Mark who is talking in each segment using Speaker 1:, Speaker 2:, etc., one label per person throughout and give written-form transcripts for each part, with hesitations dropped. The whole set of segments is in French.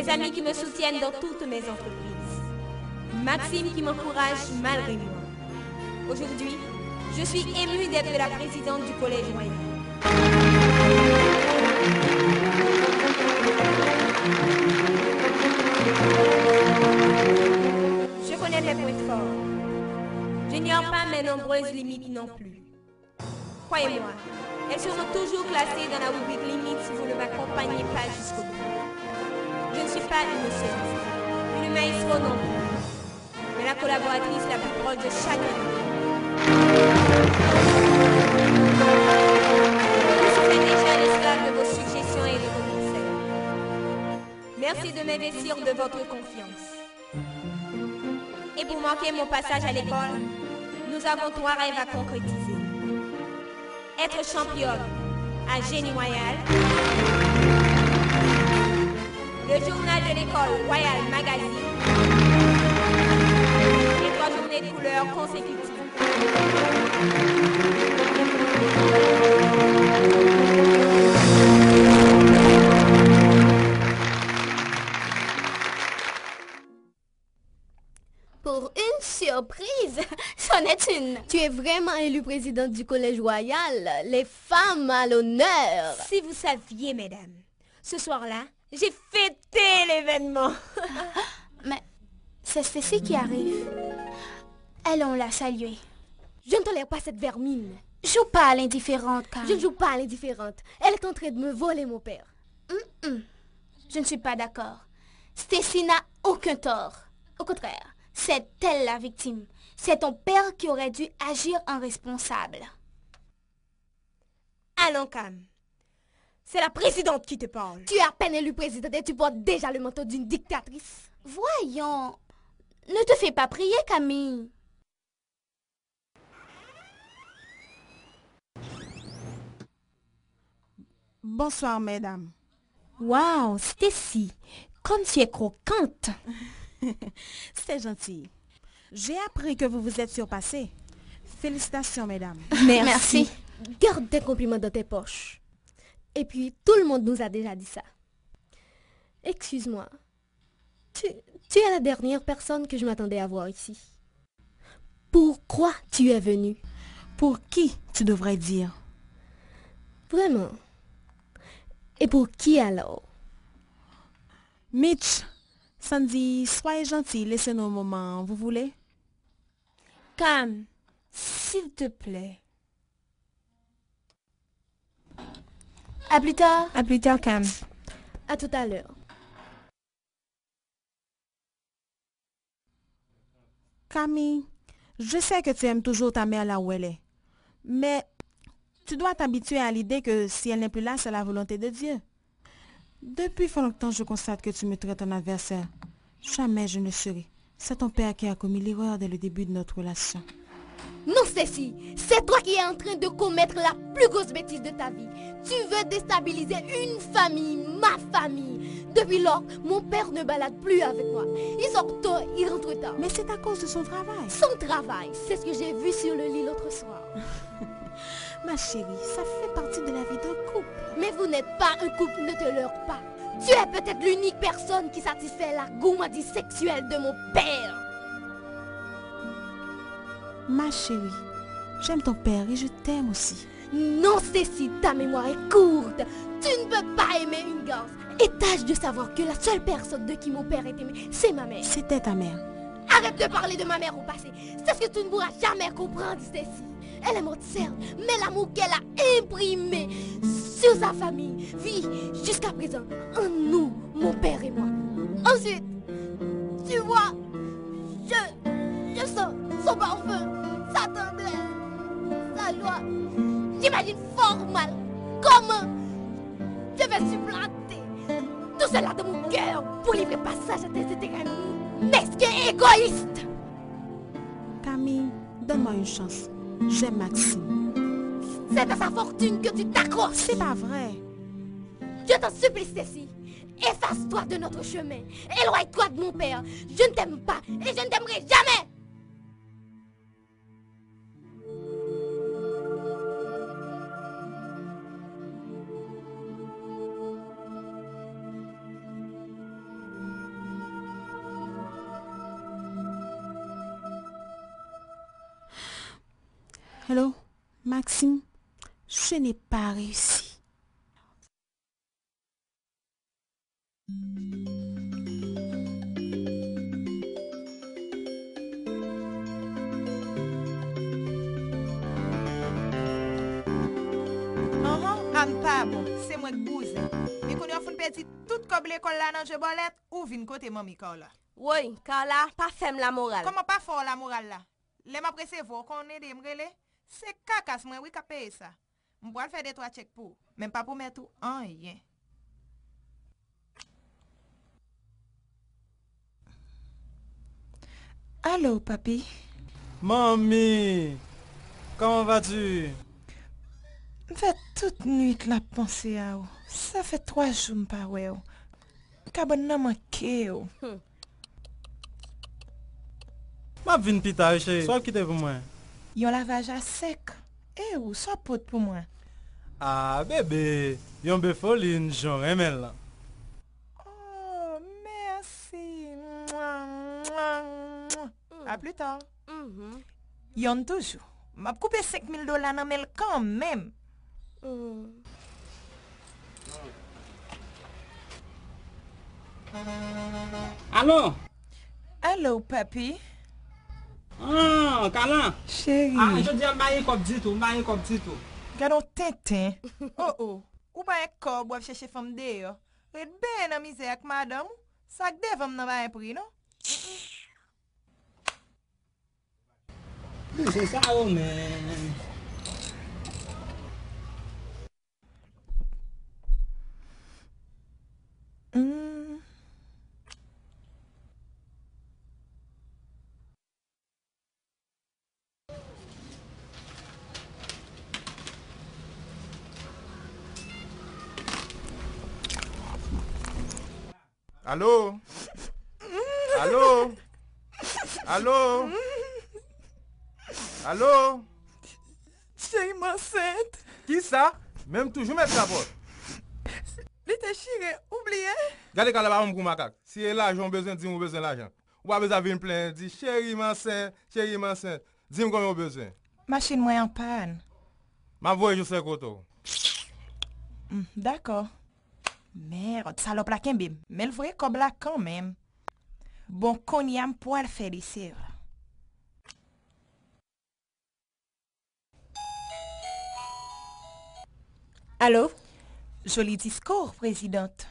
Speaker 1: mes amis qui me soutiennent dans toutes mes entreprises, Maxime qui m'encourage malgré moi. Aujourd'hui, je suis émue d'être la présidente du Collège Royal. Je connais mes points forts. J'ignore pas mes nombreuses limites non plus. Croyez-moi, elles seront toujours classées dans la rubrique limite si vous ne m'accompagnez pas jusqu'au bout. Je ne suis pas innocente, une maestro non plus, mais la collaboratrice la plus proche de chacun de nous. Je suis déjà l'esclave de vos suggestions et de vos conseils. Merci de m'investir de votre confiance. Et pour marquer mon passage à l'école, nous avons 3 rêves à concrétiser. Être championne à Génie Royal, le journal de l'école Royal Magazine et 3 journées de couleurs consécutives.
Speaker 2: Pour une surprise, c'en est une.
Speaker 3: Tu es vraiment élue présidente du Collège Royal. Les femmes à l'honneur.
Speaker 1: Si vous saviez, mesdames, ce soir-là, j'ai fêté l'événement.
Speaker 2: Mais c'est Stacy qui arrive. Allons la saluer.
Speaker 3: Je ne tolère pas cette vermine.
Speaker 2: Joue pas à l'indifférente, Cam.
Speaker 3: Je ne joue pas à l'indifférente. Elle est en train de me voler mon père.
Speaker 2: Je ne suis pas d'accord. Stacy n'a aucun tort. Au contraire, c'est elle la victime. C'est ton père qui aurait dû agir en responsable.
Speaker 1: Allons, Cam. C'est la présidente qui te parle.
Speaker 3: Tu es à peine élue présidente et tu portes déjà le manteau d'une dictatrice.
Speaker 2: Voyons. Ne te fais pas prier, Camille.
Speaker 4: Bonsoir, mesdames.
Speaker 1: Wow, Stacy, comme tu es croquante.
Speaker 4: C'est gentil. J'ai appris que vous vous êtes surpassée. Félicitations, mesdames.
Speaker 2: Merci.
Speaker 3: Garde tes compliments dans tes poches. Et puis, tout le monde nous a déjà dit ça. Excuse-moi. Tu es la dernière personne que je m'attendais à voir ici. Pourquoi tu es venue?
Speaker 4: Pour qui, tu devrais dire?
Speaker 3: Vraiment? Et pour qui alors?
Speaker 4: Mitch, Sandy, soyez gentil, laissez-nous un moment, vous voulez?
Speaker 1: Cam, s'il te plaît.
Speaker 2: À plus tard.
Speaker 1: À plus tard, Cam.
Speaker 3: À tout à l'heure.
Speaker 4: Camille, je sais que tu aimes toujours ta mère là où elle est. Mais tu dois t'habituer à l'idée que si elle n'est plus là, c'est la volonté de Dieu. Depuis fort longtemps, je constate que tu me traites en adversaire. Jamais je ne serai. C'est ton père qui a commis l'erreur dès le début de notre relation.
Speaker 3: Non, Stacy, c'est toi qui es en train de commettre la plus grosse bêtise de ta vie. Tu veux déstabiliser une famille, ma famille. Depuis lors, mon père ne balade plus avec moi. Il sort tôt, il rentre tard.
Speaker 4: Mais c'est à cause de son travail.
Speaker 3: Son travail, c'est ce que j'ai vu sur le lit l'autre soir.
Speaker 4: Ma chérie, ça fait partie de la vie d'un couple.
Speaker 3: Mais vous n'êtes pas un couple, ne te leurre pas. Tu es peut-être l'unique personne qui satisfait la gourmandise sexuelle de mon père.
Speaker 4: Ma chérie, j'aime ton père et je t'aime aussi.
Speaker 3: Non, Stacy, ta mémoire est courte. Tu ne peux pas aimer une gosse. Et tâche de savoir que la seule personne de qui mon père est aimé, c'est ma mère.
Speaker 4: C'était ta mère.
Speaker 3: Arrête de parler de ma mère au passé. C'est ce que tu ne pourras jamais comprendre, Stacy. Elle est morte, certes, mais l'amour qu'elle a imprimé sur sa famille vit jusqu'à présent en nous, mon père et moi. Ensuite, tu vois, je sens son parfum, sa tendresse, sa joie. J'imagine fort mal comment je vais supplanter tout cela dans mon cœur pour livrer passage à tes intérêts mesquins et égoïstes.
Speaker 4: Camille, donne-moi une chance. J'aime Maxime.
Speaker 3: C'est à sa fortune que tu t'accroches.
Speaker 4: C'est pas vrai.
Speaker 3: Je t'en supplie, Stacy. Efface-toi de notre chemin. Éloigne-toi de mon père. Je ne t'aime pas et je ne t'aimerai jamais.
Speaker 4: Hello, Maxime. Je n'ai pas réussi.
Speaker 5: An pa bon, c'est moi qui bouse. Mais qu'on y a fait petit tout comme l'école là dans Jebolette ou vin côté mamie Carla.
Speaker 1: Oui, Carla, pas femme la morale.
Speaker 5: Comment pas fort la morale là? Les m'a recevoir qu'on aide m'rele, c'est cacasse moi oui ka payer ça. M'poil faire des trois chèques pour, même pas pour mettre tout en rien. Allô, papi?
Speaker 6: Mamie, comment vas-tu?
Speaker 5: Fait toute nuit la pensée à ou. Ça fait 3 jours m'pa ouais ou. Kabon nan manqué ou.
Speaker 6: Ma vin pita chérie, soit quitter pour moi.
Speaker 5: Yon lavage à sec. Eh ou, ça pote pour moi.
Speaker 6: Ah bébé, yon be foline, j'en remel là.
Speaker 5: Oh, merci. Mouah, mouah, mouah. À plus tard. Yon toujours. M'a coupé $5,000 nan mel quand même.
Speaker 7: Allô?
Speaker 5: Allô, papi?
Speaker 7: Ah, Carla.
Speaker 5: Chérie.
Speaker 7: Ah, je dis à Maï comme dit tout, Maï comme dit tout.
Speaker 5: Gardons Tintin. Oh. Ou pas un corps pour chercher femme de yo. Red ben nan misère avec madame. Ça que des femmes nan ba un prix, non?
Speaker 7: C'est ça, oh, mais...
Speaker 8: Allô? Allô? Allô? Allô?
Speaker 5: Chérie m'enceinte.
Speaker 8: Qui ça? Même toujours mettre la porte.
Speaker 5: Li te chire, oublié.
Speaker 8: Gardez quand là-bas, pour macaque. Si l'argent besoin, dis-moi besoin d'argent. Ou pas besoin de venir plein, dis chérie m'enceinte, dis-moi combien vous besoin.
Speaker 5: Machine moi en panne.
Speaker 8: Ma voix je sais koto.
Speaker 5: D'accord. Merde, salope la kembim. Mais le voyait comme là quand même. Bon, qu'on y a pour le faire ici.
Speaker 1: Allô?
Speaker 5: Joli discours, présidente.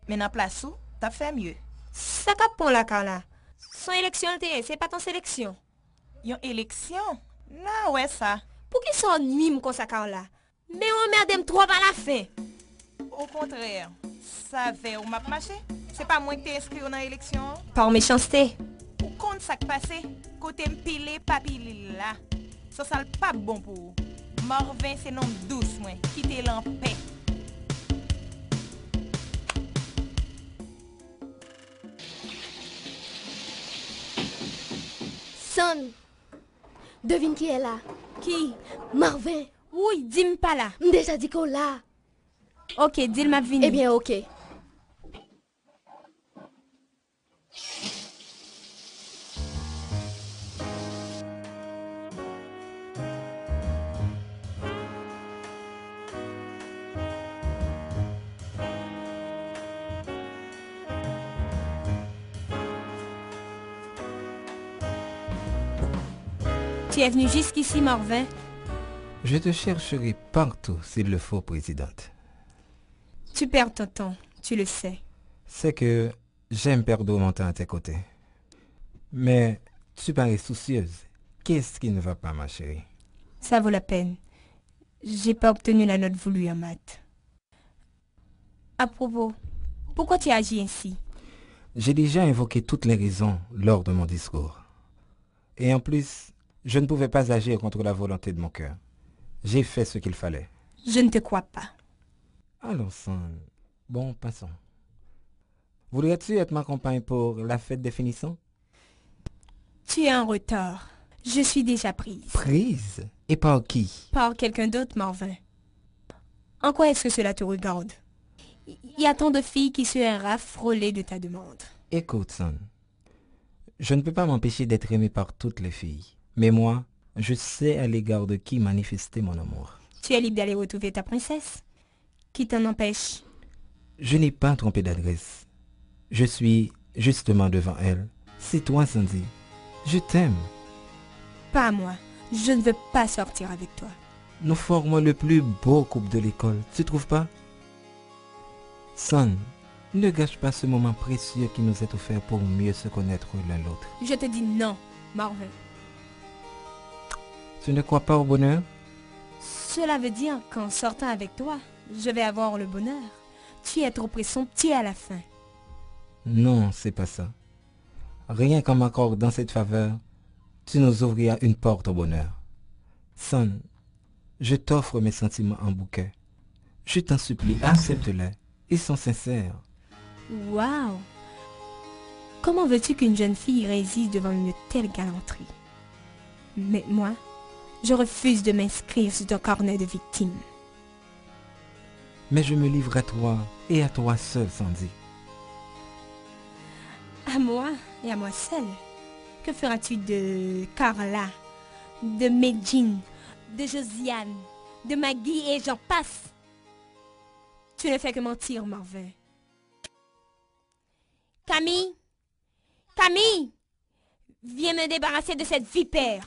Speaker 5: Mais dans place où, t'as fait mieux.
Speaker 1: Ça capon la Carla. Son élection, c'est pas ton sélection.
Speaker 5: Yon élection? Non, ouais, ça.
Speaker 1: Pour qui son nuit comme ça, Carla? Mais on merde trop à la fin.
Speaker 5: Au contraire, ça fait ou m'a marché. C'est pas moi qui t'ai inscrit dans l'élection.
Speaker 1: Par méchanceté.
Speaker 5: Ou compte ça qui passe, côté m'pile, papi là. Ça, ça pas bon pour vous. Morvin, c'est nom douce, moi. Quittez l'en paix.
Speaker 3: Son, devine qui est là?
Speaker 1: Qui?
Speaker 3: Marvin.
Speaker 1: Oui, dis-moi pas là.
Speaker 3: Déjà dit qu'on là.
Speaker 1: Ok, dis-le ma vini.
Speaker 3: Eh bien, ok.
Speaker 1: Tu es venu jusqu'ici, Morvin.
Speaker 9: Je te chercherai partout s'il le faut, présidente.
Speaker 1: Tu perds ton temps, tu le sais.
Speaker 9: C'est que j'aime perdre mon temps à tes côtés. Mais tu parais soucieuse. Qu'est-ce qui ne va pas, ma chérie?
Speaker 1: Ça vaut la peine. J'ai pas obtenu la note voulue en maths. À propos, pourquoi tu as agi ainsi?
Speaker 9: J'ai déjà invoqué toutes les raisons lors de mon discours. Et en plus, je ne pouvais pas agir contre la volonté de mon cœur. J'ai fait ce qu'il fallait.
Speaker 1: Je ne te crois pas.
Speaker 9: Allons, Son. Bon, passons. Voudrais-tu être ma compagne pour la fête des finissants?
Speaker 1: Tu es en retard. Je suis déjà prise.
Speaker 9: Prise? Et par qui?
Speaker 1: Par quelqu'un d'autre, Morvin. En quoi est-ce que cela te regarde? Il y a tant de filles qui seraient raffolées de ta demande.
Speaker 9: Écoute, Son. Je ne peux pas m'empêcher d'être aimé par toutes les filles. Mais moi, Je sais à l'égard de qui manifester mon amour.
Speaker 1: Tu es libre d'aller retrouver ta princesse. Qui t'en empêche?
Speaker 9: Je n'ai pas trompé d'adresse. Je suis justement devant elle. C'est toi, Sandy. Je t'aime.
Speaker 1: Pas moi. Je ne veux pas sortir avec toi.
Speaker 9: Nous formons le plus beau couple de l'école, tu trouves pas? Son, ne gâche pas ce moment précieux qui nous est offert pour mieux se connaître l'un l'autre.
Speaker 1: Je te dis non, Marvin.
Speaker 9: Tu ne crois pas au bonheur?
Speaker 1: Cela veut dire qu'en sortant avec toi, je vais avoir le bonheur. Tu es trop présomptueux à la fin.
Speaker 9: Non, c'est pas ça. Rien qu'en m'accordant cette faveur, tu nous ouvriras une porte au bonheur. Son, je t'offre mes sentiments en bouquet. Je t'en supplie, accepte-les. Ils sont sincères.
Speaker 1: Waouh! Comment veux-tu qu'une jeune fille résiste devant une telle galanterie? Mais moi, je refuse de m'inscrire sur ton carnet de victimes.
Speaker 9: Mais je me livre à toi et à toi seul, Sandy.
Speaker 1: À moi et à moi seule. Que feras-tu de Carla, de Medjin, de Josiane, de Maggie et j'en passe? Tu ne fais que mentir, Marvin. Camille! Camille! Viens me débarrasser de cette vipère.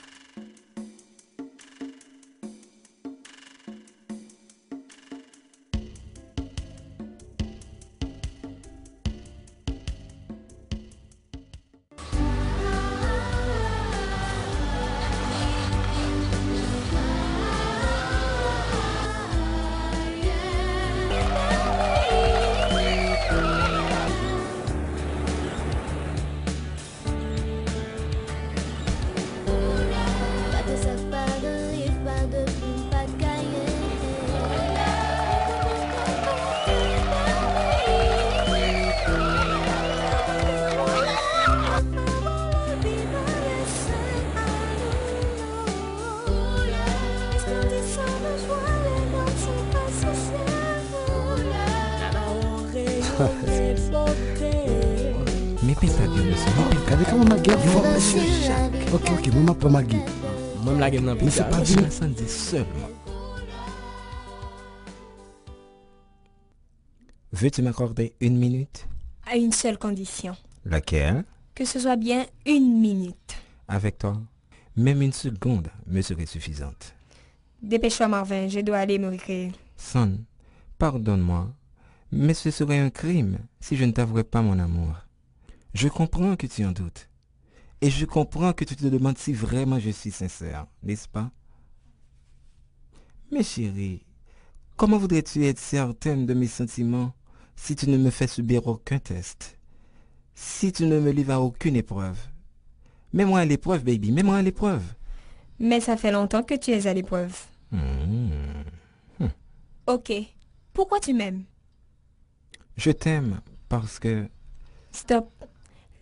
Speaker 9: Mais pinta Dieu, monsieur.
Speaker 10: Regardez comment ma gueule forme, monsieur Jacques. Ok, moi m'appelle Maggie.
Speaker 7: Moi me la gueule dans le
Speaker 10: c'est pas
Speaker 9: Je
Speaker 10: bien.
Speaker 9: la Sandy seulement. Veux-tu m'accorder 1 minute?
Speaker 1: À une seule condition.
Speaker 9: Laquelle?
Speaker 1: Que ce soit bien 1 minute.
Speaker 9: Avec toi, même 1 seconde me serait suffisante.
Speaker 1: Dépêche-toi, Marvin, je dois aller me récréer.
Speaker 9: Son, pardonne-moi, mais ce serait un crime si je ne t'avouerais pas mon amour. Je comprends que tu en doutes. Et je comprends que tu te demandes si vraiment je suis sincère, n'est-ce pas? Mais chérie, comment voudrais-tu être certaine de mes sentiments si tu ne me fais subir aucun test? Si tu ne me livres à aucune épreuve? Mets-moi à l'épreuve, baby, mets-moi à l'épreuve.
Speaker 1: Mais ça fait longtemps que tu es à l'épreuve. Ok. Pourquoi tu m'aimes?
Speaker 9: Je t'aime parce que...
Speaker 1: Stop.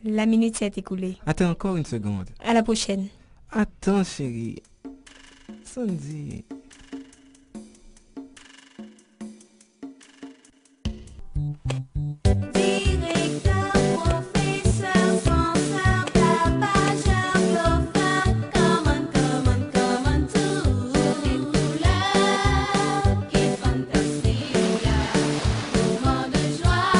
Speaker 1: La minute s'est écoulée.
Speaker 9: Attends encore 1 seconde.
Speaker 1: À la prochaine.
Speaker 9: Attends, chérie. Sandy.
Speaker 11: Directeur, professeur, censeur, tapageur, dauphin, come on to. Une couleur qui est fantastique. Moment de joie,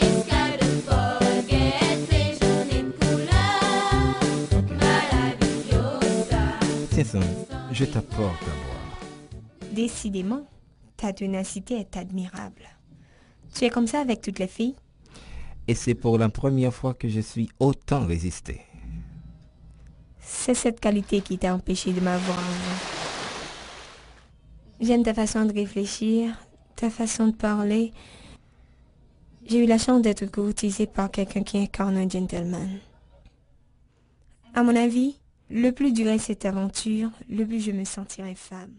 Speaker 11: escale de foguette, les journées de couleur, malaviciosa.
Speaker 9: Tiens, Sandy, je t'apporte à boire.
Speaker 1: Décidément, ta ténacité est admirable. Tu es comme ça avec toutes les filles?
Speaker 9: Et c'est pour la première fois que je suis autant résisté.
Speaker 1: C'est cette qualité qui t'a empêché de m'avoir avant. J'aime ta façon de réfléchir, ta façon de parler. J'ai eu la chance d'être courtisée par quelqu'un qui incarne un gentleman. À mon avis, le plus durait cette aventure, le plus je me sentirais femme.